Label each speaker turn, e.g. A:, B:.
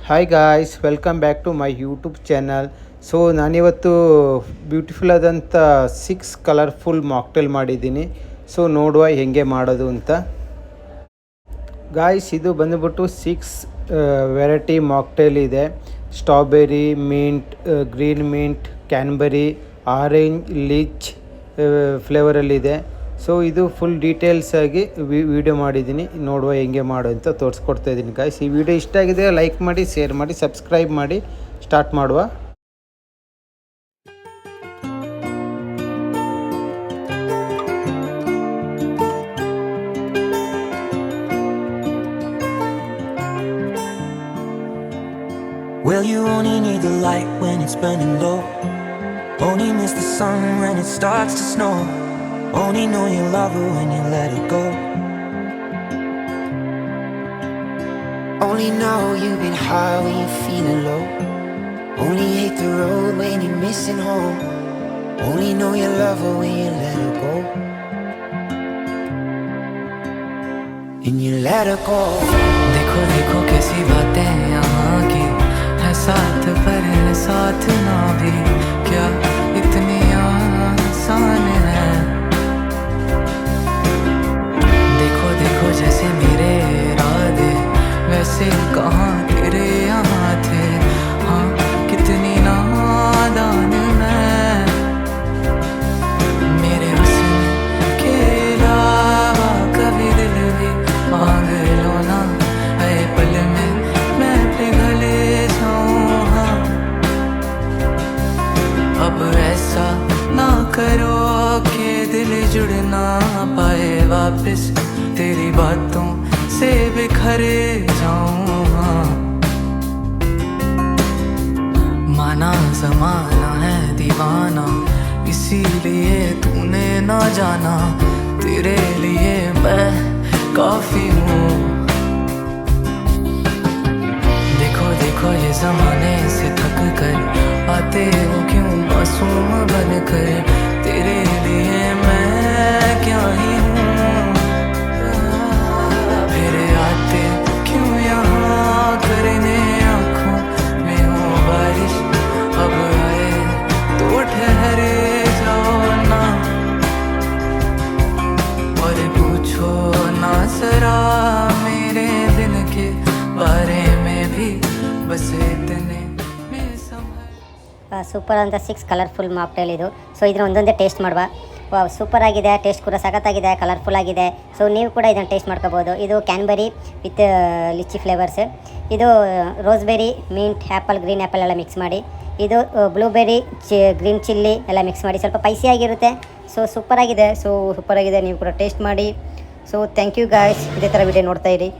A: Hi guys, welcome back to my YouTube channel. So ನಾನಿವತ್ತು beautiful ಆದಂಥ 6 colourful mocktail ಮಾಡಿದ್ದೀನಿ. So ನೋಡುವ ಹೆಂಗೆ ಮಾಡೋದು ಅಂತ. ಗಾಯ್ಸ್, ಇದು ಬಂದುಬಿಟ್ಟು 6 ವೆರೈಟಿ ಮಾಕ್ಟೇಲ್ ಇದೆ. Strawberry, mint, green mint, cranberry, orange, litchi ಫ್ಲೇವರಲ್ಲಿದೆ. ಸೊ ಇದು ಫುಲ್ ಡೀಟೇಲ್ಸ್ ಆಗಿ ವಿಡಿಯೋ ಮಾಡಿದ್ದೀನಿ. ನೋಡುವ ಹೆಂಗೆ ಮಾಡು ಅಂತ ತೋರಿಸ್ಕೊಡ್ತಾ ಇದ್ದೀನಿ ಗಾಯ್ಸ್. ಈ ವಿಡಿಯೋ ಇಷ್ಟ ಆಗಿದೆ ಲೈಕ್ ಮಾಡಿ, ಶೇರ್ ಮಾಡಿ, ಸಬ್ಸ್ಕ್ರೈಬ್ ಮಾಡಿ. ಸ್ಟಾರ್ಟ್ ಮಾಡುವ.
B: Well, you only need the light when it's burning low. Only miss the sun when it starts to snow. Only know you love her when you let her go. Only know you've been high when you're feeling low. Only hate the road when you're missing home. Only know you love her when you let her go. And you let her go.
C: देखो देखो कैसी बातें यहाँ की है, साथ पर है साथ ना भी, क्या इतनी आसान है। देखो देखो जैसे मेरे इरादे वैसे कहाँ तेरे यहाँ थे। हाँ कितनी नादान मैं, मेरे हुस्न के अलावा कभी दिल भी मांग लो ना। ऐ पल में मैं पिघल जाऊँ। हाँ अब ऐसा ना करो कि दिल जुड़ ना पाए वापस, तेरी बातों से बिखर जाऊँ। हाँ माना ज़माना है दीवाना, इसीलिए तूने ना जाना। तेरे लिए मैं काफ़ी हूँ। देखो देखो ये ज़माने से थक कर आते हो क्यों मासूम बन कर। तेरे लिए मैं क्या ही हूँ, फिर आते क्यों यहाँ करने आँखों में हो बारिश। अब आए तो ठहरे जाओ ना, और पूछो ना जरा मेरे दिन के बारे में भी, बस इतने में संभल।
D: ಸೂಪರ್ ಅಂತ 6 ಕಲರ್ಫುಲ್ ಮಾಕ್ಟೇಲ್ ಇದು. ಸೊ ಇದನ್ನ ಒಂದೊಂದೇ ಟೇಸ್ಟ್ ಮಾಡುವ. ಸೂಪರ್ ಆಗಿದೆ, ಟೇಸ್ಟ್ ಕೂಡ ಸಖತ್ತಾಗಿದೆ, ಕಲರ್ಫುಲ್ ಆಗಿದೆ. ಸೊ ನೀವು ಕೂಡ ಇದನ್ನು ಟೇಸ್ಟ್ ಮಾಡ್ಕೋಬೋದು. ಇದು ಕ್ಯಾನ್ಬರಿ ವಿತ್ ಲಿಚ್ಚಿ ಫ್ಲೇವರ್ಸ್, ಇದು ರೋಸ್ಬೆರಿ, ಮಿಂಟ್, ಆ್ಯಪಲ್, ಗ್ರೀನ್ ಆ್ಯಪಲ್ ಎಲ್ಲ ಮಿಕ್ಸ್ ಮಾಡಿ, ಇದು ಬ್ಲೂಬೆರಿ, ಗ್ರೀನ್ ಚಿಲ್ಲಿ ಎಲ್ಲ ಮಿಕ್ಸ್ ಮಾಡಿ, ಸ್ವಲ್ಪ ಸ್ಪೈಸಿ ಆಗಿರುತ್ತೆ. ಸೊ ಸೂಪರ್ ಆಗಿದೆ. ನೀವು ಕೂಡ ಟೇಸ್ಟ್ ಮಾಡಿ. ಸೊ ಥ್ಯಾಂಕ್ ಯು ಗಾಯ್ಸ್, ಇದೇ ಥರ ವಿಡಿಯೋ ನೋಡ್ತಾ ಇರಿ.